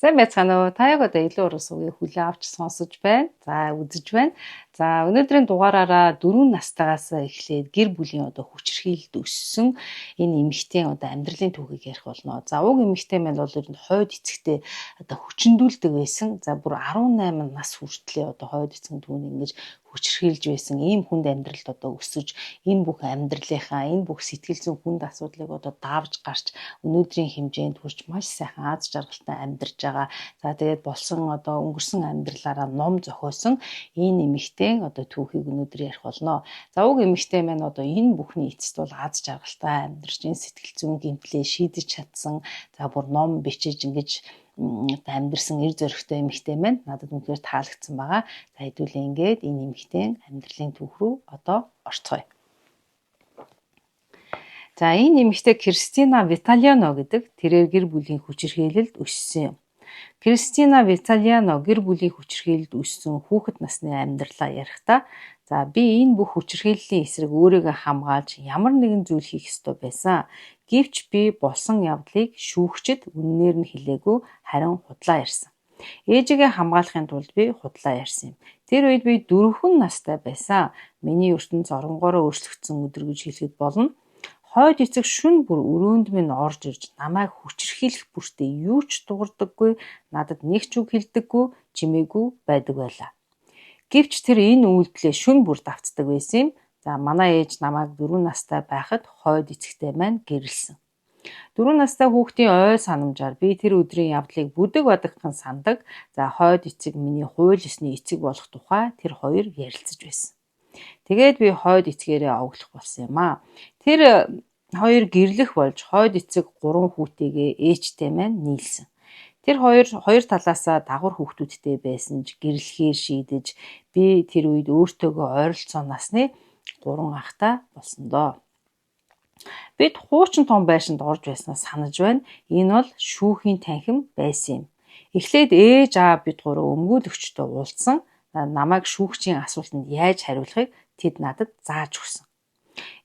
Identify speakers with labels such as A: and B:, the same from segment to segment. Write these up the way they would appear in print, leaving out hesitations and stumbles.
A: Сайн байцгаана уу? Та яг одоо илүү уран суугийн хүлээ авч сонсож байна. За үзэж байна. За өнөөдрийн дугаараараа 4 настайгаас эхлээд гэр бүлийн одоо хүчирхийлэлд өссөн энэ эмэгтэй одоо амьдралын түүхийг ярих болно. За уг эмэгтэй маань бол ер нь хойд эцэгтэй одоо хүчндүүлдэг байсан. За бүр 18 нас хүртлээр одоо хойд эцэг нь түүнийг ингэж хүчирхийлж байсан ийм хүнд амьдралд одоо өсөж энэ бүх амьдралынхаа энэ бүх сэтгэл зүйн хүнд асуудлыг одоо давж гарч өнөөдрийн хэмжээнд хүрч маш сайхан аз жаргалтай амьдарч байгаа. За тэгээд болсон одоо өнгөрсөн амьдралаараа ном зохиосон энэ эмэгтэй одоо түүхийг өнөөдөр ярих болно. За уг эмэгтэй маань одоо энэ бүхний эцэст бол аз жаргалтай амьдарч энэ сэтгэл зүйн гэмтлээ шийдэж чадсан. За бүр ном бичиж ингэж амьдрсан эр зоригтой эмэгтэй маань надад үнэхээр таалагдсан байгаа. За хэдүүлээ ингээд энэ эмэгтэй амьдралын түүх рүү одоо орцгоё. За энэ эмэгтэй Кристина Виталиано гэдэг тэрээр гэр бүлийн хүчирхийлэлд өссөн юм. Кристина Виталиано гэр бүлийн хүчирхийлэлд өссөн хүүхэд насны амьдралаа ярихдаа за би энэ бүх хүчирхийллийн эсрэг өөрийгөө хамгаалж ямар нэгэн зүйл хийх ёстой байсан. Гэвч би болсон явдлыг шүүгчэд үннээр нь хэлээгүй харин худлаа ярьсан. Ээжигээ хамгаалахын тулд би худлаа ярьсан юм. Тэр үед би 4 настай байсан. Миний ертөнц оронгороо өөрчлөгдсөн өдөр гэж хэлэхэд болно. Хойд эцэг шүн бүр өрөөнд минь орж ирж намайг хүчирхийлэх бүртээ юу ч дуурдаггүй, надад нэг ч үг хэлдэггүй, чимээгүй байдаг байлаа. Гэвч тэр энэ үйлдэлээ шүн бүр давцдаг байсан юм. За манай ээж намайг 4 настай байхад хойд эцэгтэй маань гэрэлсэн. 4 настай хүүхдийн ой санамжаар би тэр өдрийн явдлыг бүдэг бадагхан сандаг. За хойд эцэг миний хууль ёсны эцэг болох тухай тэр хоёр ярилцаж байсан. Тэгээд би хойд эцгээрээ овоглох болсон юм аа. Тэр хоёр гэрлэх болж хойд эцэг 3 хүүтэйгээ ээжтэй маань нийлсэн. Тэр хоёр талаасаа дагвар хүүхдүүдтэй байсан ч гэрлэхээр шийдэж би тэр үед өөртөөгөө ойролцоо насны 3 ахтай болсон доо. Бид хуучин том байшинд орж байснаа санаж байна. Энэ бол шүүхийн танхим байсан юм. Эхлээд ээж аав бид гурав өмгөөлөгчтэй уулзсан. Намайг шүүгчийн асуултанд яаж хариулахыг тэд надад зааж өгсөн.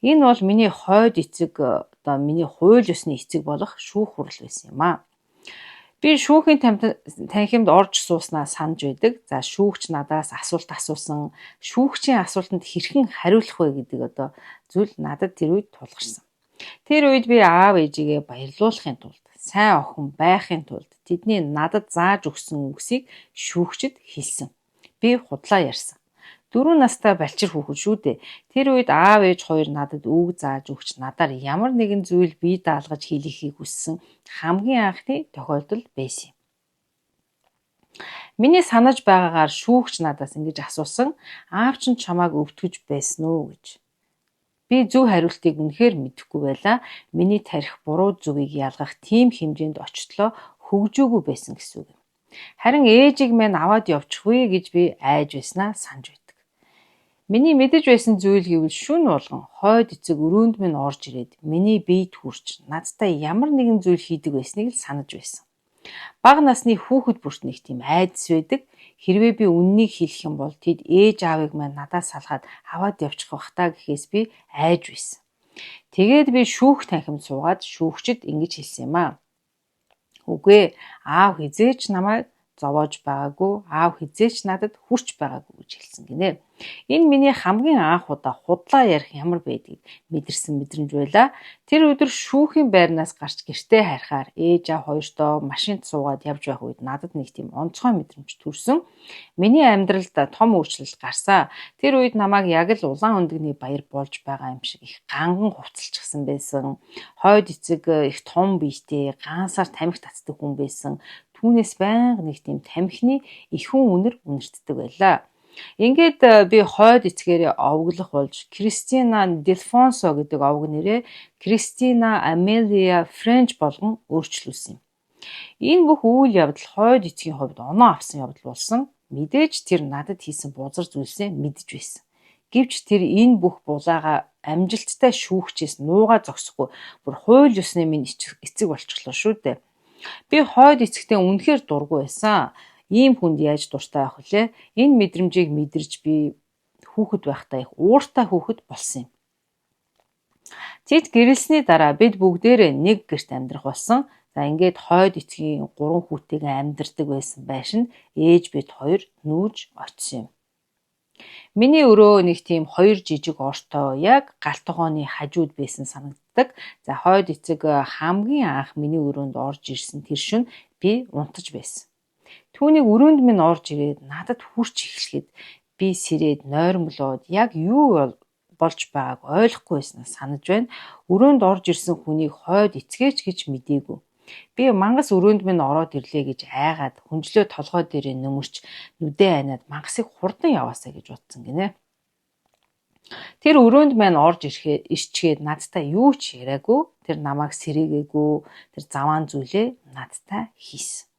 A: Энэ бол миний хойд эцэг одоо миний хууль ёсны эцэг болох шүүх хурал байсан юм аа. Би шүүхийн танхимд орж сууснаа санаж байдаг. За шүүгч надаас асуулт асуусан. Шүүгчийн асуултанд хэрхэн хариулах вэ гэдэг одоо зүйл надад тэр үед тулгарсан. Тэр үед би аав ээжигээ баярлуулахын тулд, сайн охин байхын тулд тэдний надад зааж өгсөн үгсийг шүүгчэд хэлсэн. Би худлаа ярьсан. 4 настай балчир хүүхэд шүү дээ. Тэр үед аав ээж хоёр надад үг зааж өгч надаар ямар нэгэн зүйл бие даалгаж хийхийг хүссэн хамгийн анхны тохиолдол байсан юм. Миний санаж байгаагаар шүүгч надаас ингэж асуусан. Аав чинь чамааг өвтгөж байсан уу гэж. Би зөв хариултыг үнэхээр мэдэхгүй байлаа. Миний тарих буруу зүгийг ялгах тийм хэмжээнд очтлоо хөгжөөгүй байсан гэсэн үг юм. Харин ээжийг минь аваад явчихвээ гэж би айж байснаа санаж байдаг. Миний мэдэж байсан зүйл гэвэл шүн болгон хойд эцэг өрөөнд минь орж ирээд миний биед хүрч надтай ямар нэгэн зүйл хийдэг байсныг л санаж байсан. Бага насны хүүхэд бүрт нэг тийм айдас байдаг. Хэрвээ би үннийг хэлэх юм бол тэд ээж аавыг маань надаас салгаад аваад явчих бах та гэхээс би айж байсан. Тэгээд би шүүх танхимд суугаад шүүгчэд ингэж хэлсэн юм аа. Үгүй аав хизээч намайг зовоож байгаагүй, аав хизээч надад хүрч байгаагүй гэж хэлсэн гинэ. Энэ миний хамгийн анх удаа худлаа ярих ямар байдгийг мэдэрсэн мэдрэмж байлаа. Тэр өдөр шүүхийн байрнаас гарч гэртээ харихаар ээж аав хоёртоо машинд суугаад явж байх үед надад нэг тийм онцгой мэдрэмж төрсөн. Миний амьдралд том өөрчлөлт гарсан. Тэр үед намайг яг л улаан өндөгний баяр болж байгаа юм шиг их ганган хувцалчихсан байсан. Хойд эцэг их том биетэй, ганцаар тамхи татдаг хүн байсан. Түүнээс байнга нэг тийм тамхины ихүүн үнэр үнэртдэг байлаа. Ингээд би хойд эцгээрээ овоглох болж Кристина Делфонсо гэдэг овог нэрээ Кристина Амелия Френч болгон өөрчлүүлсэн юм. Энэ бүх үйл явдал хойд эцгийн хувьд оноо авсан явдал болсон. Мэдээж тэр надад хийсэн бузар зүйлсээ мэдж байсан. Гэвч тэр энэ бүх булаагаа амжилттай шүүгчээс нуугаа зогсохгүй бүр хууль ёсны минь эцэг болчихлоо шүү дээ. Би хойд эцэгтэй үнэхээр дургүй байсан. Ийм хүнд яаж дуртай байх вүлээ? Энэ мэдрэмжийг мэдэрч би хүүхэд байхдаа их ууртай хүүхэд болсон юм. Тэд гэрэлсний дараа бид бүгдээрээ нэг гэрт амьдрах болсон. За ингээд хойд эцгийн 3 хүүтэйгээ амьдардаг байсан байшин ээж бид хоёр нүүж очсон юм. Миний өрөө нэг тийм 2 жижиг ортой яг галт тогооны хажууд байсан санагддаг. За хойд эцэг хамгийн анх миний өрөөнд орж ирсэн тэр шөнө би унтаж байсан. Түүнийг өрөөнд минь орж ирээд надад хүрч эхлэхэд би сэрээд нойрмолоод яг юу болж байгааг ойлгохгүй байснаас санаж байна. Өрөөнд орж ирсэн хүнийг хойд эцгээч гэж мэдээгүй. Би мангас өрөөнд минь ороод ирлээ гэж айгаад хүнжлөө толгой дээрээ нөмөрч нүдээ айнаад мангасыг хурдан яваасаа гэж бодсон гинэ. Тэр өрөөнд маань орж ичгээд надтай юу ч яриаггүй. Тэр намайг сэрээгээгүй. Тэр заваан зүйлээ надтай хийсэн.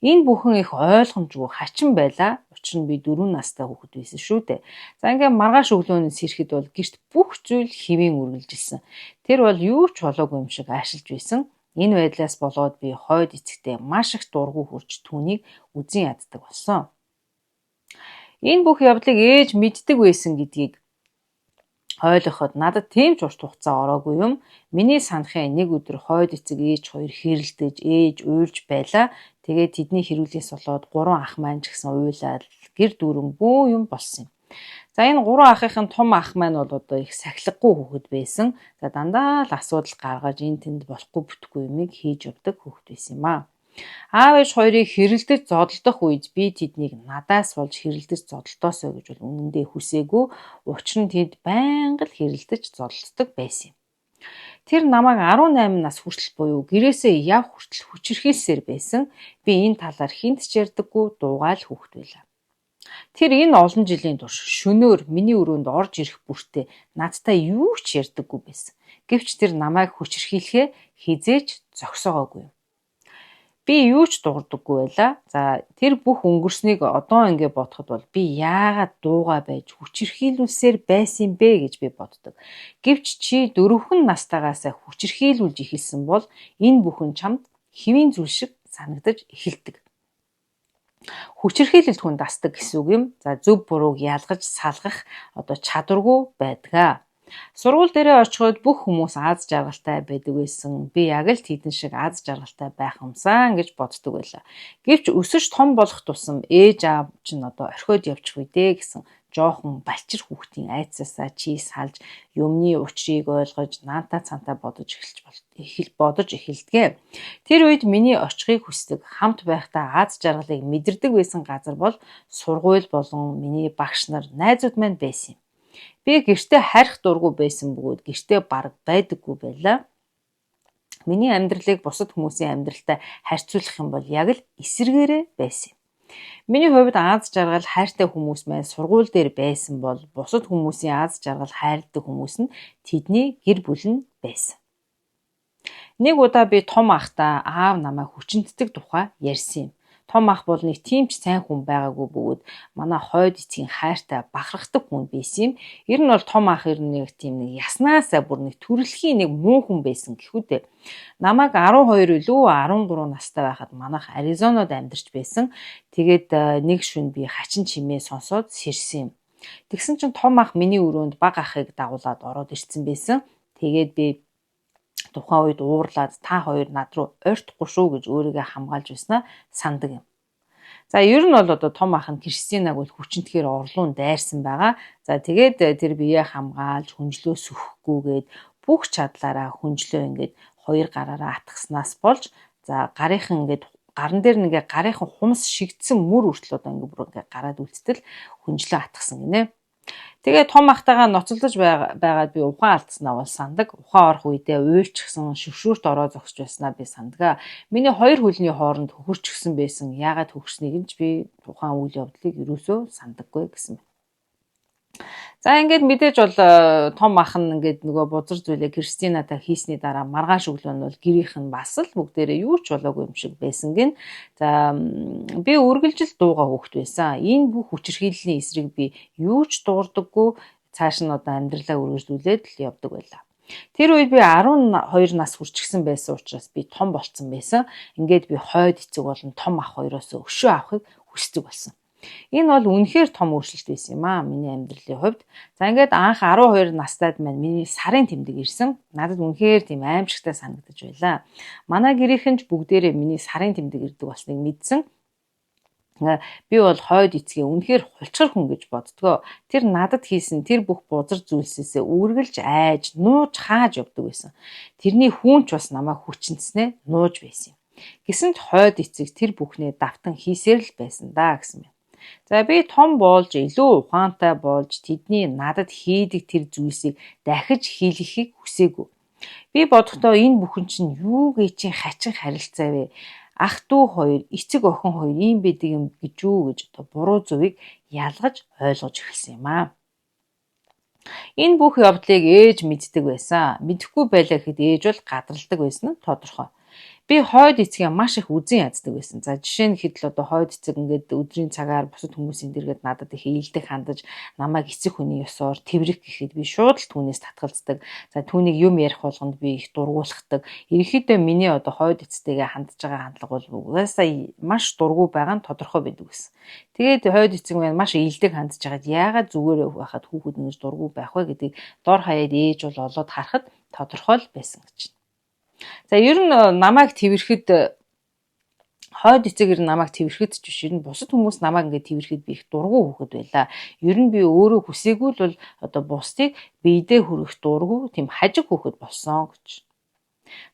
A: Энэ бүхэн их ойлгомжгүй хачин байла. Учир нь би 4 настай хүүхэд байсан шүү дээ. За ингээм маргааш өглөөнөөс ирэхэд бол гэрт бүх зүйл хэвийн үргэлжилсэн. Тэр бол юу ч болоогүй юм шиг аашилж байсан. Энэ байдлаас болоод би хойд эцэгтэй маш их дургу хүрч түүнийг үзэн яддаг болсон. Энэ бүх явдлыг ээж мэддэг байсан гэдгийг ойлгоход надад тийм ч урт хугацаа ороогүй юм. Миний санахын нэг өдөр хойд эцэг ээж хоёр хэрэлдэж ээж уйлж байла. Тэгээд тэдний хэрүүлээс болоод 3 ах маань ч гэсэн уйлаад гэр дүүрэн бүү юм болсон юм. За энэ 3 ахын том ах маань бол одоо их сахилгагүй хүүхэд байсан. За дандаа л асуудал гаргаж энэ тэнд болохгүй бүтггүй юмыг хийж явдаг хүүхэд байсан юм аа. Аав ээж хоёрыг хэрэлдэж зодолдох үед би тэднийг надаас болж хэрэлдэж зодолдоосоо гэж бол үнэндээ хүсээгүй. Учир нь тэд байнга л хэрэлдэж зодолддог байсан юм. Тэр намайг 18 нас хүртэл буюу гэрээсээ яв хүртэл хүчирхийлсээр байсан. Би энэ талаар хинт ч ярьдаггүй дуугайл хүүхэд байлаа. Тэр энэ олон жилийн турш шөнөөр миний өрөөнд орж ирэх бүртээ надтай юу ч ярьдаггүй байсан. Гэвч тэр намайг хүчирхийлэхээ хизээч зогсоогоогүй. Би юу ч дуурдаггүй байла. За тэр бүх өнгөрснийг одоо ингэ бодоход бол би яагаад дуугаа байж хүчирхийлүүлсээр байсан бэ гэж би боддог. Гэвч чи 4 настайгаасаа хүчирхийлүүлж эхэлсэн бол энэ бүхэн чамд хэвийн зүйл шиг санагдаж эхэлдэг. Хүчирхийлэлт хүн дасдаг гэсэн үг юм. За зөв бурууг ялгаж салгах одоо чадваргүй байдаг. Сургууль дээрээ очиход бүх хүмүүс аз жаргалтай байдаг байсан. Би яг л тэдэн шиг аз жаргалтай байх юмсан гэж боддог байлаа. Гэвч өсөж том болох тусам ээж аав чинь одоо орхиод явчих үедээ гэсэн жоохон балчир хүүхдийн айцаасаа чи салж юмны учрыг ойлгож наанта цантаа бодож эхэлдэг. Тэр үед миний очихыг хүсдэг хамт байхдаа аз жаргалыг мэдэрдэг байсан газар бол сургууль болон миний багш нар найзууд маань байсан юм. Би гэртээ харих дургүй байсан бөгөөд гэртээ бараг байдаггүй байлаа. Миний амьдралыг бусад хүмүүсийн амьдралтай харьцуулах юм бол яг л эсэргээрээ байсан юм. Миний хувьд аз жаргал хайртай хүмүүс маань сургууль дээр байсан бол бусад хүмүүсийн аз жаргал хайрладаг хүмүүс нь тэдний гэр бүл нь байсан. Нэг удаа би том ахтай аав намайг хүчинтдэг тухай ярьсан юм. Том ах бол нэг тийм ч сайн хүн байгаагүй бөгөөд манай хойд эцгийн хайртай бахархдаг хүн байсан юм. Ер нь бол том ах нэг тийм нэг яснаасаа бүр нэг төрөлхийн нэг муу хүн байсан гэхүүдээ. Намайг 12 илүү 13 настай байхад манайх Аризонод амьдарч байсан. Тэгээд нэг шөнө би хачин чимээ сонсоод сэрсэн юм. Тэгсэн чинь том ах миний өрөөнд баг ахыг дагуулад ороод ирсэн байсан. Тэгээд би тухайн үед уурлаад та хоёр над руу ойртохгүй шүү гэж өөрийгөө хамгаалж байснаа сандаг юм. За ер нь бол одоо том ах нь Кристинаг бол хүчинтгэхээр орлуун дайрсан байгаа. За тэгээд тэр биеэ хамгаалж хүнжлөө сүхэхгүйгээд бүх чадлаараа хүнжлөө ингээд хоёр гараараа атгснаас болж за гарынхан дээр нэгэ гарынхан хумс шигдсэн мөр хүртэл одоо ингээд бүр ингээд гараад үлдтэл хүнжлөө атгсан гинэ. Тэгээ том ахтайгаа ноцолдож байгаад би ухаан алдснаа бол сандаг. Ухаан орох үедээ уйлчихсан, шүршүүрт ороо зогсож байснаа би сандаг. Миний хоёр хөлний хооронд хөхөрчихсэн байсан. Яагаад хөхөрснийг нь ч би ухаан үйл явдлыг ерөөсөө сандаггүй гэсэн. За ингээд мэдээж бол том ах нь ингээд нөгөө бузар зүйлээ Кристинатай хийсний дараа маргааш өглөө нь бол гэрийнх нь бас л бүгдээрээ юу ч болоогүй юм шиг байсан гин. За би үргэлжил дуугаа хөөхт байсан. Энэ бүх хүчирхийллийн эсрэг би юу ч дуурдаггүй цааш нь одоо амьдралаа үргэлжлүүлээд л явдаг байлаа. Тэр үед би 12 нас хүрчихсэн байсан учраас би том болцсон байсан. Ингээд би хойд эцэг болон том ах хоёроос өшөө авахыг хүсдэг болсон. Энэ бол үнэхээр том өөрчлөлт байсан юм аа миний амьдралын хувьд. За ингээд анх 12 настайд маань миний сарын тэмдэг ирсэн. Надад үнэхээр тийм аимшигтай санагдаж байлаа. Манай гэрийнхэн ч бүгдээрээ миний сарын тэмдэг ирдэг болсныг мэдсэн. Би бол хойд эцгээ үнэхээр хулчгар хүн гэж боддгоо. Тэр надад хийсэн тэр бүх бузар зүйлсээсээ үргэлж айж, нууж хааж явдаг байсан. Тэрний хүүнч бас намайг хүчнэснээ нууж байсан юм. Гэсэн ч хойд эцэг тэр бүхнээ давтан хийсээр л байсан даа гэсэн юм. За би том болж илүү ухаантай болж тэдний надад хийдэг тэр зүйлсийг дахиж хийлгэхийг хүсээгүй. Би бодохдоо энэ бүхэн чинь юу гэчийн хачин харилцаа вэ? Ах дүү хоёр, эцэг охин хоёр ийм байдаг юм гэж үү гэж буруу зүвийг ялгаж ойлгож эхэлсэн юм аа. Энэ бүх явдлыг ээж мэддэг байсан. Мэдэхгүй байлаа гэхэд ээж бол гадралдаг байсан нь тодорхой. Би хойд эцгээ маш их үзэн яддаг байсан. За жишээ нь хэд л хойд эцэг ингээд өдрийн цагаар бусад хүмүүсийн дэргээд надад их ээлдэг хандаж намайг эцэг хүний ёсоор тэврэх гэхэд би шууд л түүнээс татгалздаг. За түүнийг юм ярих болгонд би их дургуулхдаг. Ерөнхийдөө миний хойд эцтэйгээ хандж байгаа хандлага бол угаасаа маш дургүй байгаа нь тодорхой байдаг гэсэн. Тэгээд хойд эцэг маань маш ээлдэг хандж байгаад яагаад зүгээр байхад хүүхэд ингэж дургүй байх вэ гэдгийг дор хаяад ээж бол олоод харахад тодорхой л байсан гэж. За ер нь намайг тэвэрхэд хойд эцэг намайг тэвэрхэд ч биш, ер нь бусад хүмүүс намайг ингээд тэвэрхэд би их дургу хүүхэд байлаа. Ер нь би өөрөө хүсээгүй л бол бусдыг биедээ хүрэх дургу тийм хажиг хүүхэд болсон гэж.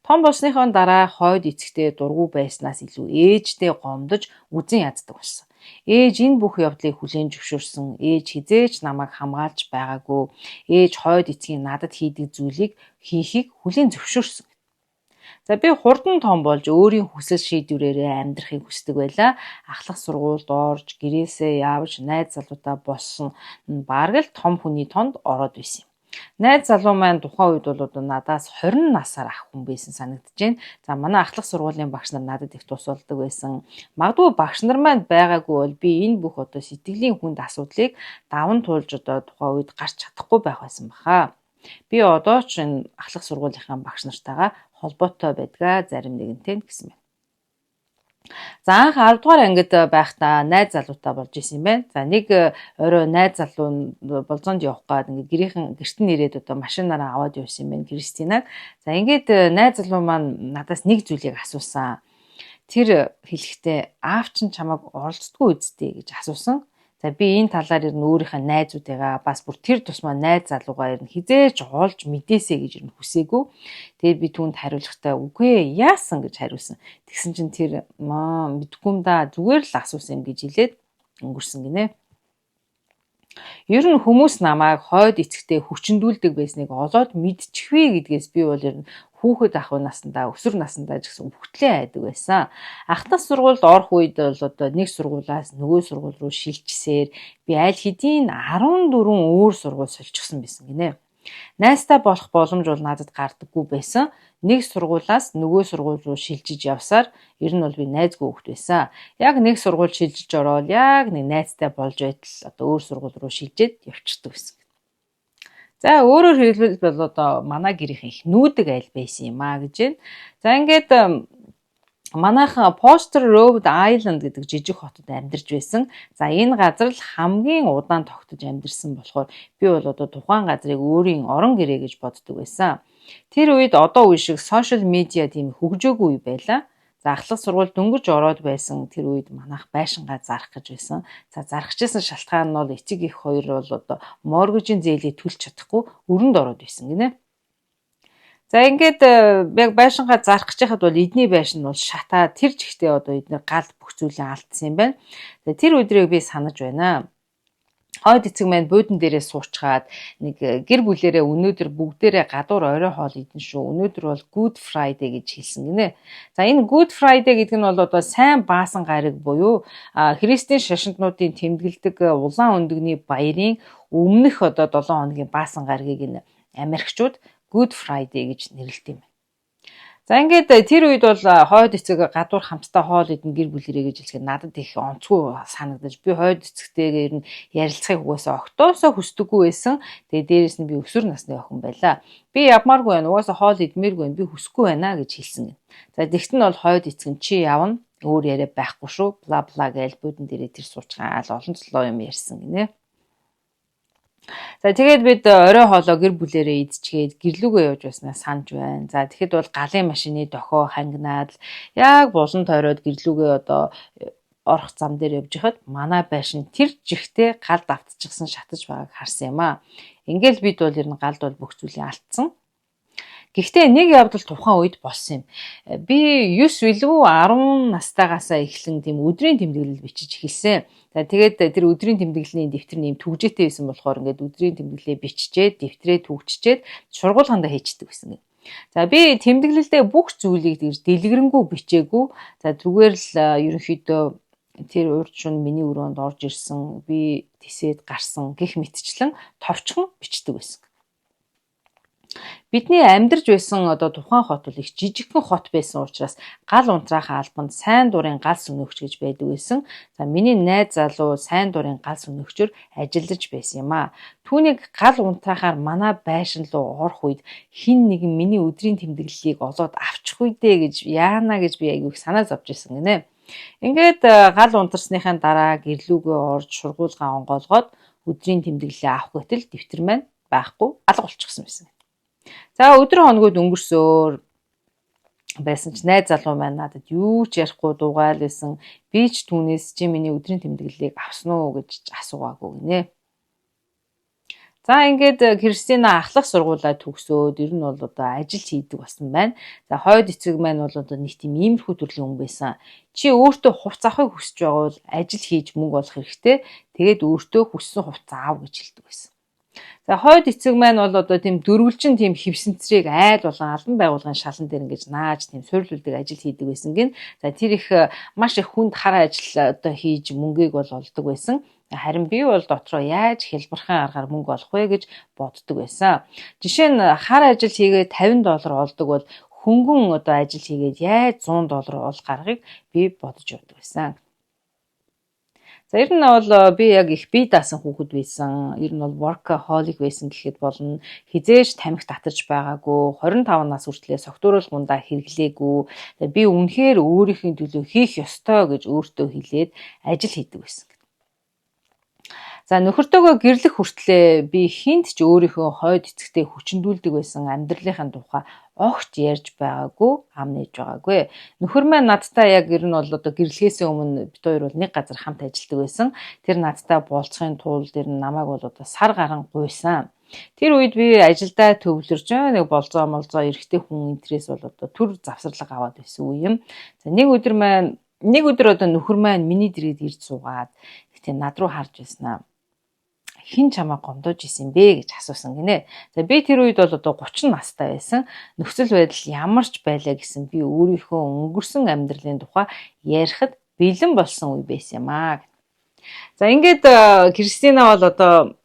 A: Том болсныхон дараа хойд эцэгтэй дургу байснаас илүү ээжтэй гомдож үзэн яддаг болсон. Ээж энэ бүх явдлыг хүлээн зөвшөөрсөн. Ээж хизээч намайг хамгаалж байгаагүй. Ээж хойд эцгийн надад хийдэг зүйлийг хийхийг хүлээн зөвшөөрсөн. За би хурдан том болж өөрийн хүсэл шийдвэрээрээ амьдрахыг хүсдэг байлаа. Ахлах сургуульд орж, гэрээсээ явж, найз залуудаа болсон бараг л том хүний тонд ороод байсан юм. Найз залуу маань тухайн үед бол надаас 20 насаар ах хүн байсан санагдаж байна. За манай ахлах сургуулийн багш нар надад их тус болдог байсан. Магадгүй багш нар маань байгаагүй бол би энэ бүх сэтгэлийн хүнд асуудлыг даван туулж тухайн үед гарч чадахгүй байх байсан баха. Би одоо ч энэ ахлах сургуулийнхаа багш нартайгаа холбоотой байдгаа зарим нэгэнтэй гэсэн байна. За анх 10 дугаар ангид байхдаа найз залуутай болж исэн юм байна. За нэг орой найз залуу болзоонд явах гээд ингээд гэртэн нэрээд машинаараа аваад явсан юм байна Кристинаг. За ингээд найз залуу маань надаас нэг зүйлийг асуусан. Тэр хэлэхдээ аав чинь чамайг оролцдоггүй үсттэй гэж асуусан. За би энэ талаар ер нь өөрийнхөө найзуудыгаа бас бүр тэр тусмаа найз залуугаа ер нь хизээж олж мэдээсэй гэж ер нь хүсээгүй. Тэгээд би түүнд хариулахдаа үгүй яасан гэж хариулсан. Тэгсэн чинь тэр мэдгүй юм да зүгээр л асуусан юм гэж хэлээд өнгөрсөн гинэ. Ер нь хүмүүс намайг хойд эцэгтэй хүчндүүлдэг байсныг олоод мэдчихвээ гэдгээс би бол ер нь хүүхэд ах наснда өсвөр наснда ч гэсэн өвгтлээ айдаг байсан. Ахтас сургуульд орох үед бол нэг сургуулаас нөгөө сургууль руу шилжсээр би аль хэдийн 14 өөр сургууль соличихсан байсан гинэ. Найстай болох боломж бол надад гардаггүй байсан. Нэг сургуулаас нөгөө сургууль руу шилжиж явсаар ер нь бол би найзгүй хүүхэд байсан. Яг нэг сургууль шилжиж ороод яг нэг найзтай болж байтал өөр сургууль руу шилжээд явчихдаг байсан. За өөрөөр хэлбэл манай гэрийнхэн их нүүдэг айл байсан юм аа гэж байна. За ингээд манайхан Foster Road Island гэдэг жижиг хотод амьдарч байсан. За энэ газар л хамгийн удаан тогтож амьдарсан болохоор би бол тухайн газрыг өөрийн орон гэрээ гэж боддог байсан. Тэр үед одоо үе шиг сошиал медиа тийм хөгжөөгүй үе байлаа. За ахлах сургууль дөнгөж ороод байсан тэр үед манайх байшингаа зарах гэж байсан. За зарахжсэн шалтгаан нь бол эцэг их хоёр бол моргежийн зээлийг төлж чадахгүй өрөнд ороод байсан гинэ. За ингээд яг байшингаа зарах гэж хахад бол эдний байшин бол шатаа тэр жигтэй эдгээр гал бүх зүйлээ алдсан юм байна. Тэр өдрийг би санаж байна. Хойд эцэг маань буудан дээрээ суучгаад нэг гэр бүлэрээ өнөөдөр бүгдээрээ гадуур орой хоол идэн шүү. Өнөөдөр бол Good Friday гэж хэлсэн гинэ. За энэ Good Friday гэдэг нь бол сайн баасан гариг буюу христийн шашинтнуудын тэмдэглэдэг улаан өндөгний баярын өмнөх 7 хоногийн баасан гаригийг Америкчууд Good Friday гэж нэрлэдэг юм. За ингээд тэр үед бол хойд эцэг гадуур хамтдаа хоол идэн гэр бүлэрээ гэж хэлэхэд надад их онцгүй санагдаж би хойд эцэгтэйгээ ер нь ярилцахыг угаасаа октоосоо хүсдэггүй байсан. Тэгээ дээрэс нь би өсвөр насны охин байлаа. Би явмааргүй байна. Угаасаа хоол идмээргүй байна. Би хүсэхгүй байна гэж хэлсэн. За тэгт нь бол хойд эцэг нь чи явна. Өөр яриа байхгүй шүү. Бла бла гэж бүдэн дээрээ тэр суучгаал олон цолоо юм ярьсан гинэ. За тэгээд бид орой хоолоо гэр бүлэрээ идчихээд гэрлүүгээ явж байснаа санаж байна. За тэгэхэд бол галын машины дохио хангинаад яг булан тойроод гэрлүүгээ одоо орох зам дээр явж хахад манай байшин тэр жигтэй галд автчихсан шатаж байгааг харсан юм аа. Ингээл бид бол ер нь галд бол бүх зүйлийг алдсан. Гэхдээ нэг явдал тухайн үед болсон юм. Би 9 билүү 10 настайгаасаа эхлэн тийм өдрийн тэмдэглэл бичиж эхэлсэн. За тэгээд тэр өдрийн тэмдэглэлийн дэвтэр нэм төгжээтэй байсан болохоор ингээд өдрийн тэмдэглэлээ биччихээд дэвтрээ төгччээд сургуулгандаа хийчихдэг байсан. За би тэмдэглэлдээ бүх зүйлийг дэлгэрэнгүй бичээгүй. За зүгээр л ерөнхийдөө тэр урд шөнө миний өрөөнд орж ирсэн, би тисэд гарсан гэх мэтчлэн товчхон бичдэг байсан. Бидний амьдарч байсан одоо тухайн хот бол их жижигхэн хот байсан учраас гал унтраахаа албанд сайн дурын гал сүнөөгч гэж байдаг байсан. За миний найз залуу сайн дурын гал сүнөөгчөөр ажиллаж байсан юм аа. Түүнийг гал унтраахаар манай байшин руу орох үед хин нэгэн миний өдрийн тэмдэглэлийг олоод авчих үедээ гэж яана гэж би айгүй санаа зовж байсан гинэ. Ингээд гал унтарсныхаа дараа гэрлүүгээ орж сургуулгаа онгоолгоод өдрийн тэмдэглэлээ авах гэтэл дэвтэр маань байхгүй алга болчихсон байсан. За өдөр хоногуд өнгөрсөөр байсан ч найз залуу маань надад юу ч ярихгүй дуугайл байсан. Би ч түүнээс чи миний өдрийн тэмдэглэлийг авсан уу гэж асуугаагүй гинэ. За ингээд Кристина ахлах сургуулаа төгсөөд ер нь бол одоо ажил хийдэг болсон байна. За хойд эцэг маань бол одоо нэг тийм иймэрхүү төрлийн хүн байсан. Чи өөртөө хувц авахыг хүсэж байгаа бол ажил хийж мөнгө олох хэрэгтэй. Тэгээд өөртөө хүссэн хувц аав гэж хэлдэг байсан. За хойд эцэг маань бол одоо тийм дөрвөлжин тийм хевсэнцрийг айл болон албан байгууллагын шалан дээр ингэж нааж тийм суйрлуулдаг ажил хийдэг байсан гин. За тэр их маш их хүнд хар ажил одоо хийж мөнгийг бол олдог байсан. Харин би бол дотроо яаж хэлбэрхэн аргаар мөнгө олох вэ гэж боддог байсан. Жишээ нь хар ажил хийгээд $50 олдог бол хөнгөн одоо ажил хийгээд яаж $100 ол гаргахыг би бодож явдаг байсан. За ер нь бол би яг их бие даасан хүүхэд байсан. Ер нь бол workaholic байсан гэхэд болно. Хизээж тамхи татаж байгаагүй. 25 нас хүртлээр согтууруулгундаа хэрэглээгүй. Би үнэхээр өөрийнхөө төлөө хийх ёстой гэж өөртөө хэлээд ажил хийдэг байсан. За нөхөртөөгөө гэрлэх хүртлээр би хинт ч өөрийнхөө хойд эцэгтэй хүчндүүлдэг байсан амьдралынхаа тухай огт ярьж байгаагүй, ам нээж байгаагүй. Нөхөр маань надтай яг ер нь бол одоо гэрлэхээс өмнө бид хоёр бол нэг газар хамт ажилладаг байсан. Тэр надтай болцохын тулд ер нь намайг бол одоо сар гарan гуйсан. Тэр үед би ажилдаа төвлөрж нэг болзоо эрэгтэй хүн интерес бол одоо төр завсарлага аваад байсан үе юм. За нэг өдөр одоо нөхөр маань миний дэргэд ирж суугаад гэтээ над руу харж байснаа. Хин чамаа гомдож исэн бэ гэж асуусан гинэ. За би тэр үед бол одоо 30 настай байсан. Нөхцөл байдал ямар ч байлаа гэсэн би өөрийнхөө өнгөрсөн амьдралын тухай ярихад бэлэн болсон үе байсан юм аа. За ингээд Кристина бол одоо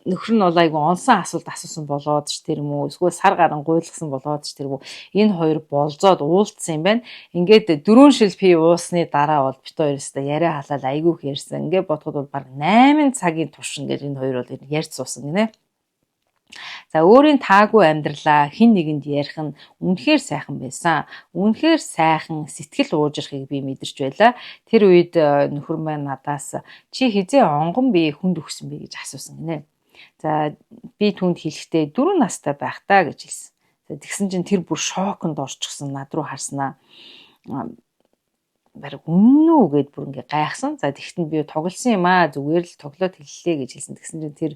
A: нөхөр нь бол айгүй онсон асуулт асуусан болоод ч тэр юм уу эсвэл сар гарan гуйлгсан болоод ч тэр юм уу энэ хоёр болзоод уулзсан юм байна. Ингээд 4 шил пи уусны дараа бол бит хоёр өстө яриа халаал айгүйх ярьсан. Ингээд бодоход бол баг 8 цагийн турш ингээд энэ хоёр бол ярьж суусан гинэ. За өөрийн таагүй амьдралаа хин нэгэнд ярих нь үнэхээр сайхан байсан. Үнэхээр сайхан сэтгэл уужрахыг би мэдэрч байлаа. Тэр үед нөхөр маань надаас чи хизээ онгон бие хүнд өгсөн бэ гэж асуусан гинэ. За би түүнд хэлэхдээ 4 настай байх таа гэж хэлсэн. Тэгсэн чинь тэр бүр шоконд орчихсон над руу харснаа. Бараг үнэн үү гэд бүр ингээ гайхсан. За тэгтэн би тоглосон юм аа зүгээр л тоглоод хэллээ гэж хэлсэн. Тэгсэн чинь тэр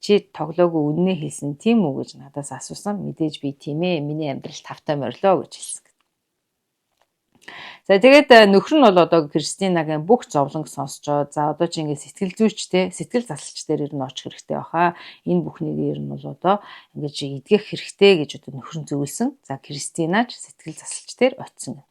A: чи тоглоогүй үннээ хэлсэн тийм үү гэж надаас асуусан. Мэдээж би тийм ээ миний амьдрал тавтай морилоо гэж хэлсэн. За тэгээд нөхөр нь бол одоо Кристинагийн бүх зовлонг сонсчоо. За одоо чи ингээ сэтгэл зүйчтэй, сэтгэл засалч дээр ер нь очих хэрэгтэй баха. Энэ бүхнийг ер нь бол одоо ингээ чи эдгэх хэрэгтэй гэж одоо нөхөр нь зөвлөсөн. За Кристина ч сэтгэл засалч дээр очисон.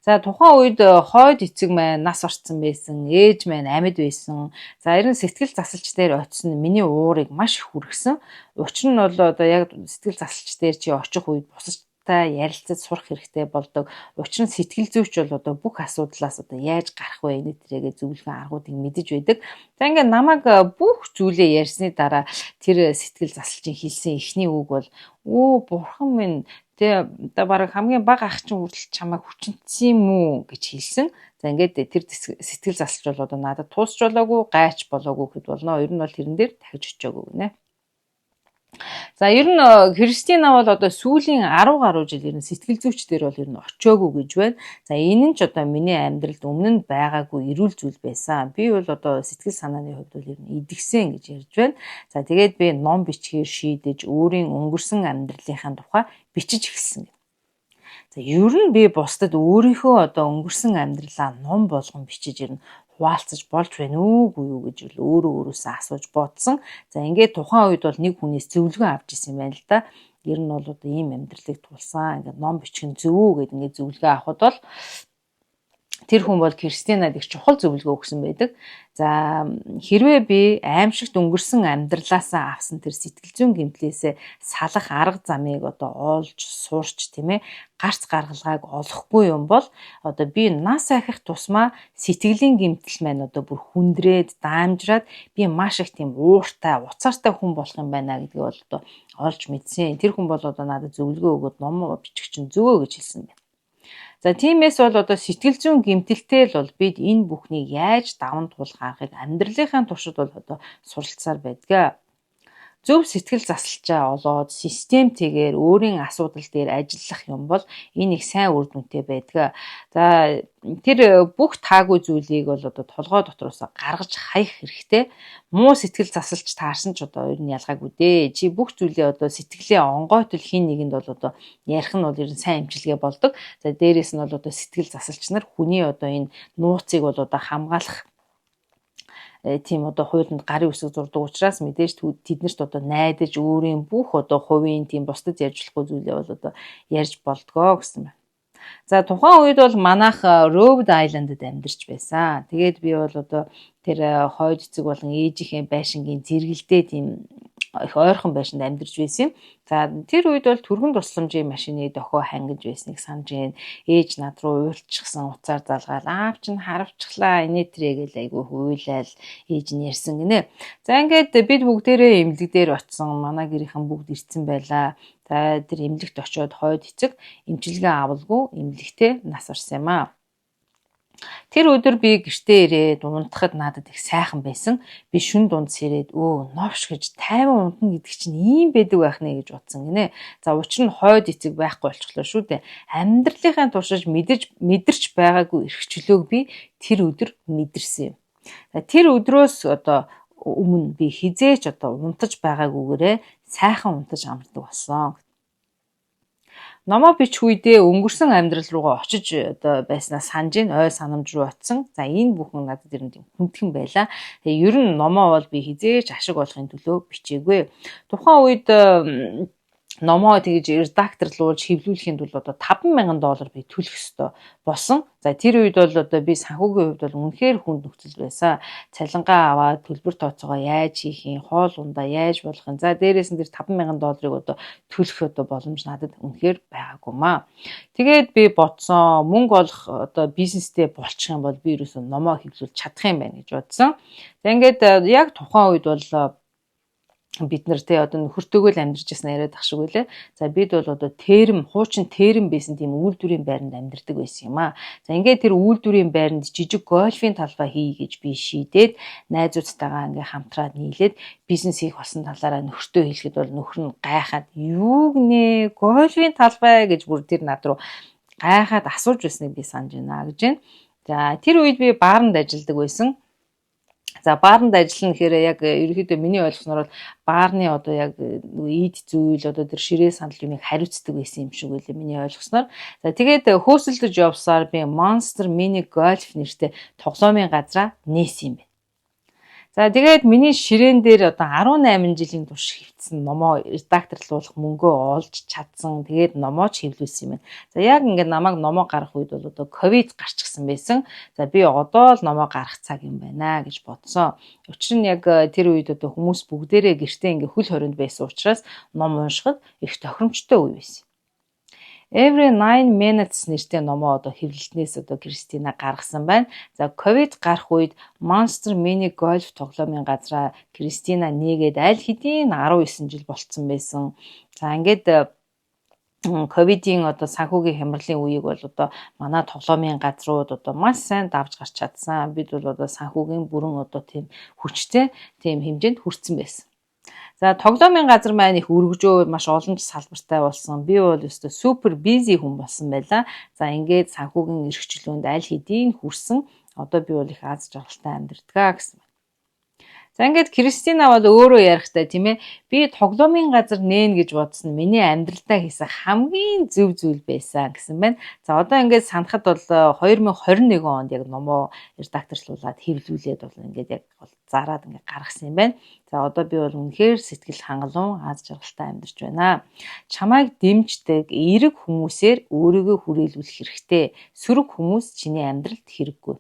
A: За тухайн үед хойд эцэг маань нас орцсон байсан, ээж маань амьд байсан. За ерэн сэтгэл засалч дээр очисон нь миний уурыг маш их хүргэсэн. Учир нь бол одоо яг сэтгэл засалч дээр чи очих үед бусад бусдтай ярилцаж сурах хэрэгтэй болдог. Учир нь сэтгэл зүйч бол одоо бүх асуудлаас одоо яаж гарах вэ нэтрэгээ зөвлөгөө аргуудыг мэдэж байдаг. За ингээд намайг бүх зүйлээ ярьсны дараа тэр сэтгэл заслчийн хэлсэн эхний үг бол бурхан минь тэ одоо баг хамгийн бага ах чинь хүртэл чамайг хүчнэсэн юм уу гэж хэлсэн. За ингээд тэр сэтгэл заслч бол одоо надад туусч болоогүй, гайч болоогүй гэхэд болно. Ер нь бол тэрэн дээр дахиж очиагүй гинэ. За ер нь Христина бол одоо сүүлийн 10 гаруй жил ер нь сэтгэл зүйчдэр бол ер нь очиагүй гэж байна. За энэ нь ч одоо миний амьдралд өмнө нь байгаагүй эрүүл зүйл байсан. Би бол одоо сэтгэл санааны хувьд бол ер нь идэгсэн гэж ярьж байна. За тэгээд би ном бичгээр шийдэж өөрийн өнгөрсөн амьдралынхаа тухай бичиж эхэлсэн. За ер нь би бусдад өөрийнхөө одоо өнгөрсөн амьдралаа ном болгон бичиж ер нь хуваалцаж болж байна уугүй юу гэж өөрөөсөө асууж бодсон. За ингээд тухайн үед бол нэг хүнээс зөвлөгөө авч ирсэн юм байна л да. Ер нь бол одоо ийм амьдралыг тулсан. Ингээд ном бичих нь зөв үү гэдэг ингээд зөвлөгөө авахд бол тэр хүн бол Христинад их чухал зөвлөгөө өгсөн байдаг. За хэрвээ би аимшигт өнгөрсөн амьдралаасаа авсан тэр сэтгэл зүйн гэмтлээсээ салах арга замыг одоо олж сурч тийм ээ гарц гаргалгааг олохгүй юм бол одоо би нас ахих тусмаа сэтгэлийн гэмтэл маань одоо бүр хүндрээд даамжраад би маш их тийм ууртай уцаартай хүн болох юм байна гэдгийг бол одоо олж мэдсэн. Тэр хүн бол одоо надад зөвлөгөө өгөөд ном бичих чинь зөвөө гэж хэлсэн байна. За тиймээс бол одоо сэтгэл зүйн гэмтэлтэй л бол бид энэ бүхнийг яаж даван туулах аргыг амьдралынхаа туршид бол одоо суралцсаар байдаг. Зөв сэтгэл засалчаа олоод системтэйгээр өөрийн асуудал дээр ажиллах юм бол энэ их сайн үр дүнтэй байдаг. За тэр бүх таагүй зүйлийг бол одоо толгой дотроос гаргаж хаях хэрэгтэй. Муу сэтгэл засалч таарсан ч одоо ер нь ялгаагүй дээ. Чи бүх зүйлээ одоо сэтгэлээ онгойтол хин нэгэнд бол одоо ярих нь бол ер нь сайн имчилгээ болдог. За дээрээс нь бол одоо сэтгэл засалч нар хүний одоо энэ нууцыг бол одоо хамгаалах тийм одоо хуулинд гарын үсэг зурдаг учраас мэдээж тэднэрт одоо найдаж өөрийн бүх одоо хувийн тийм бусдад ярьж болохгүй зүйлээ бол одоо ярьж болдгоо гэсэн байна. За тухайн үед бол манайх Rhode Island-д амьдарч байсан. Тэгээд би бол одоо тэр хойд эцэг болон ээжийнхээ байшингийн зэрэгэлдээ тийм их ойрхон байшинд амьдарч байсан юм. За тэр үед бол түргэн тусламжийн машины дохио хангиж байсныг санаж байна. Ээж над руу уйлчихсан уцаар залгаал аав чинь харавчглаа инээтрээ гэл айгүй хуйлал ээж нь ярьсан гинэ. За ингээд бид бүгдээрээ эмнэлэг дээр очисон. Манай гэрийнхэн бүгд ирсэн байлаа. За тэр эмнэлэгт очиод хойд эцэг эмчилгээ авалгүй эмнэлэгтээ нас орсон юм аа. Тэр өдөр би гэртээ ирээд унтахад надад их сайхан байсан. Би шүн дундс ирээд новш гэж 50 унтна гэдэг чинь ийм байдаг байх нэ гэж бодсон гинэ. За учир нь хойд эцэг байхгүй болчихлоо шүү дээ. Амьдралынхаа туршиж мэдэрч байгаагүй эрхчлөөг би тэр өдөр мэдэрсэн юм. Тэр өдрөөс одоо өмнө би хизээч одоо унтаж байгаагүйгээрээ сайхан унтаж амардаг болсон. Номоо бичих үедээ өнгөрсөн амьдрал руугаа очиж одоо байснаа санаж ин ой санамж руу очисон. За энэ бүхэн надад ер нь хүндхэн байла. Тэгээ ер нь номоо бол би хизээч ашиг болохын төлөө бичээгүй. Тухайн үед номоо тэгж редакторлуулж хэвлүүлэхийн тулд одоо $5,000 би төлөх ёстой болсон. За тэр үед бол одоо би санхүүгийн хувьд бол үнэхээр хүнд нөхцөл байсан. Цалингаа аваад төлбөр тооцоогоо яаж хийх юм, хоол ундаа яаж болох юм. За дээрээс нь тэр $5,000 одоо төлөх одоо боломж надад үнэхээр байгаагүй маа. Тэгээд би бодсон мөнгө олох одоо бизнестэй болчих юм бол би ерөөсөө номоо хэвлүүлж чадах юм байна гэж бодсон. За ингээд яг тухайн үед бол бид нар те одоо нөхөртөөгөө л амьдарч яснаа яриад ах шиг үлээ. За бид бол одоо хуучин тэрэм байсан тийм үйлдвэрийн байранд амьдардаг байсан юм аа. За ингээд тэр үйлдвэрийн байранд жижиг гольфийн талбай хий гэж би шийдээд найзуудтайгаа ингээ хамтраад нийлээд бизнес хийх болсон талаараа нөхөртөө хэлэхэд бол нөхөр нь гайхаад юу гинэ гольфийн талбай гэж бүр тэр над руу гайхаад асууж байсныг би санаж байна гэж байна. За тэр үед би бааранд ажилладаг байсан. За баарнд ажиллана гэхээр яг ерөнхийдөө миний ойлгосноор бол баарны одоо яг ийд зүйл одоо тэр ширээ сандал юмыг хариуцдаг байсан юм шиг үлээ миний ойлгосноор. За тэгээд хөөсөлдөж явсаар би Monster Mini Golf нэртэй тоглоомын газраа нээсэн юм байна. За тэгээд миний ширээн дээр одоо 18 жилийн турш хэвтсэн номоо редакторлуулах мөнгөө олж чадсан. Тэгээд номоо ч хэвлүүлсэн юм байна. За яг ингээд намайг номоо гаргах үед бол одоо ковид гарчихсан байсан. За би одоо л номоо гаргах цаг юм байна гэж бодсон. Учир нь яг тэр үед одоо хүмүүс бүгдээрээ гэртээ ингээд хөл хоринд байсан учраас ном уншихад их тохиромжтой үе байсан. Every 9 Minutes нэртэй номоо одоо хэвлэлтнээс одоо Кристина гаргасан байна. За ковид гарах үед Monster Mini Golf тоглоомын газраа Кристина нээгээд аль хэдийн 19 жил болцсон байсан. За ингээд ковидын одоо санхүүгийн хямралын үеийг бол одоо манай тоглоомын газрууд одоо маш сайн давж гарч чадсан. Бид бол одоо санхүүгийн бүрэн одоо тийм хүчтэй тийм хэмжээнд хүрсэн байсан. За тоглоомын газар маань их өргөжөө маш олон салбартай болсон. Би бол өстө супер бизи хүн болсон байлаа. За ингээд санхүүгийн эрхчлөөнд аль хэдийн хүрсэн. Одоо би бол их аз жаргалтай амьдардаг гэсэн. За ингээд Кристина бол өөрөө ярихтай тийм ээ. Би тоглоомын газар нээн гэж бодсон. Миний амьдралдаа хийсэн хамгийн зөв зүйл байсан гэсэн байна. За одоо ингээд санахад бол 2021 онд яг номоо редакторлуулаад хэвлүүлээд бол ингээд яг зараад ингээд гаргасан юм байна. За одоо би бол үнэхээр сэтгэл хангалуун аз жаргалтай амьдарч байна. Чамайг дэмждэг эерэг хүмүүсээр өөрийгөө хүрээлүүлэх хэрэгтэй. Сөрөг хүмүүс чиний амьдралд хэрэггүй.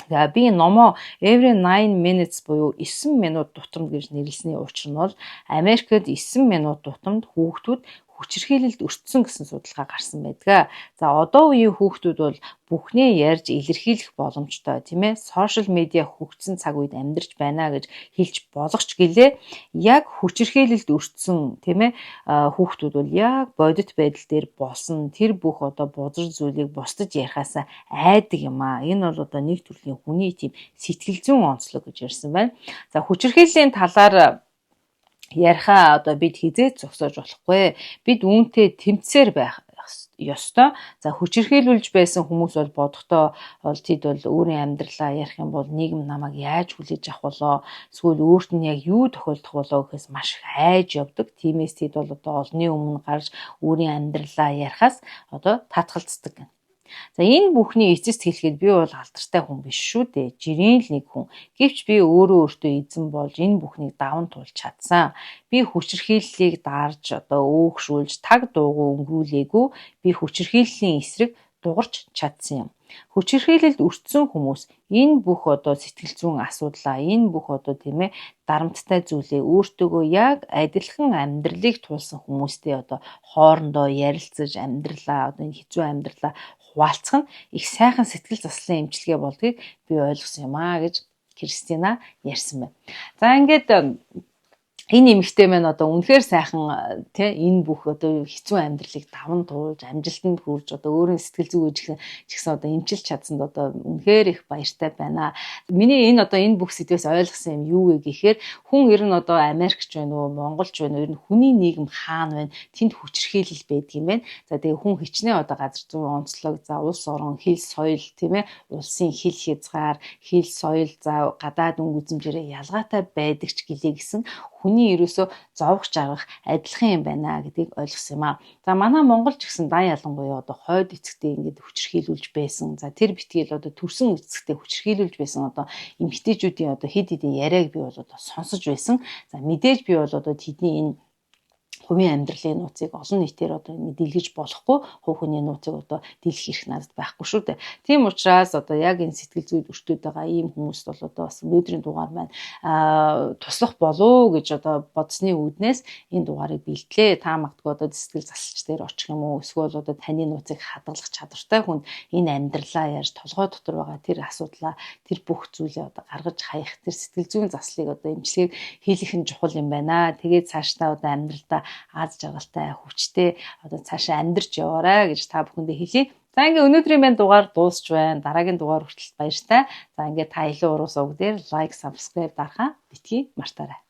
A: За би номоо Every 9 Minutes буюу 9 минут дутамд гэж нэрлэсний учир нь бол Америкт 9 минут дутамд хүүхдүүд хүчирхийлэлд өртсөн гэсэн судалгаа гарсан байдаг. За одоо үеийн хүүхдүүд бол бүхнээ ярьж илэрхийлэх боломжтой тийм ээ. Сошиал медиа хөгжсөн цаг үед амьдарч байна гэж хэлж болгоч гэлээ. Яг хүчирхийлэлд өртсөн тийм ээ хүүхдүүд бол яг бодит байдал дээр болсон тэр бүх одоо бузар зүйлийг бусдад ярихаасаа айдаг юм аа. Энэ бол одоо нэг төрлийн хүний тийм сэтгэл зүйн онцлог гэж ярьсан байна. За хүчирхийллийн талаар ярихаа одоо бид хизээ зогсоож болохгүй. Бид үүнтэй тэмцээр байх ёстой. За хүчирхийлүүлж байсан хүмүүс бол бодохдоо бол тэд бол өөрийн амьдралаа ярих юм бол нийгэм намайг яаж хүлээж авах болоо, эсвэл өөрт нь яг юу тохиолдох болоо гэхээс маш их айж явдаг. Тиймээс тэд бол одоо олонний өмнө гарч өөрийн амьдралаа ярихаас одоо татгалцдаг. За энэ бүхний эцэст хэлэхэд би бол алдартай хүн биш шүү дээ. Жирийн л нэг хүн. Гэвч би өөртөө эзэн болж энэ бүхнийг даван туулж чадсан. Би хүчирхийллийг дарж одоо өөгшүүлж таг дуугүй өнгөрүүлээгүй. Би хүчирхийллийн эсрэг дугарч чадсан юм. Хүчирхийлэлд өртсөн хүмүүс энэ бүх одоо сэтгэл зүйн асуудлаа, энэ бүх одоо тийм ээ дарамттай зүйлээ өөртөөгөө яг адилхан амьдралыг туулсан хүмүүстэй одоо хоорондоо ярилцаж амьдралаа, одоо энэ хэцүү амьдралаа хуваалцах нь их сайхан сэтгэл заслын эмчилгээ болдгийг би ойлгосон юм аа гэж Кристина ярьсан байна. За ингээд энэ эмэгтэй маань одоо үнэхээр сайхан тий энэ бүх одоо хэцүү амьдралыг даван туулж амжилтанд хүрж одоо өөрийн сэтгэл зүйн ч гэсэн одоо эмчилж чадсанд одоо үнэхээр их баяртай байна. Миний энэ одоо энэ бүх сэдвээс ойлгосон юм юу вэ гэхээр хүн ер нь одоо Америкч байна уу, Монголч байна уу, ер нь хүний нийгэм хаана байна, тэнд хүчирхийлэл байдаг юм байна. За тэгээ хүн хичнээн одоо газар зүйн онцлог, за улс орон, хэл соёл тийм ээ, улсын хэл хязгаар, хэл соёл, за гадаад өнгө үзмжээрээ ялгаатай байдаг ч гэлээ гэсэн хүний ерөөсөө зовх жаргах адилхан юм байна гэдгийг ойлгосон юм аа. За манай Монгол ч гэсэн дан ялангуяа одоо хойд эцэгтэй ингээд хүчирхийлүүлж байсан. За тэр битгийл одоо төрсөн эцэгтэй хүчирхийлүүлж байсан одоо эмэгтэйчүүдийн одоо хэд хэдэн яриаг би бол одоо сонсож байсан. За мэдээж би бол одоо тэдний энэ хувийн амьдралын нууцыг олон нийтээр одоо дэлгэж болохгүй, хувь хүний нууцыг одоо дэлгэх эрх надад байхгүй шүү дээ. Тийм учраас одоо яг энэ сэтгэл зүйд өртөөд байгаа ийм хүмүүст бол одоо бас өнөөдрийн дугаар маань туслах болов гэж одоо бодсны үүднээс энэ дугаарыг бэлтлээ. Та магадгүй одоо сэтгэл засалч дээр очих юм уу, эсвэл одоо таны нууцыг хадгалах чадвартай хүнд энэ амьдралаа ярьж толгой дотор байгаа тэр асуудлаа, тэр бүх зүйлээ одоо гаргаж хаях, тэр сэтгэл зүйн заслыг одоо эмчилгээг хийх нь чухал юм байна. Тэгээд цаашдаа одоо амьдралдаа аз жаргалтай хүчтэй одоо цаашаа амьдарч яваарай гэж та бүхэндээ хэлье. За ингээ өнөөдрийн маань дугаар дуусч байна. Дараагийн дугаар хүртэл баяртай. За ингээ та илүү уруу сувг дээр лайк, subscribe дарахаа битгий мартаарай.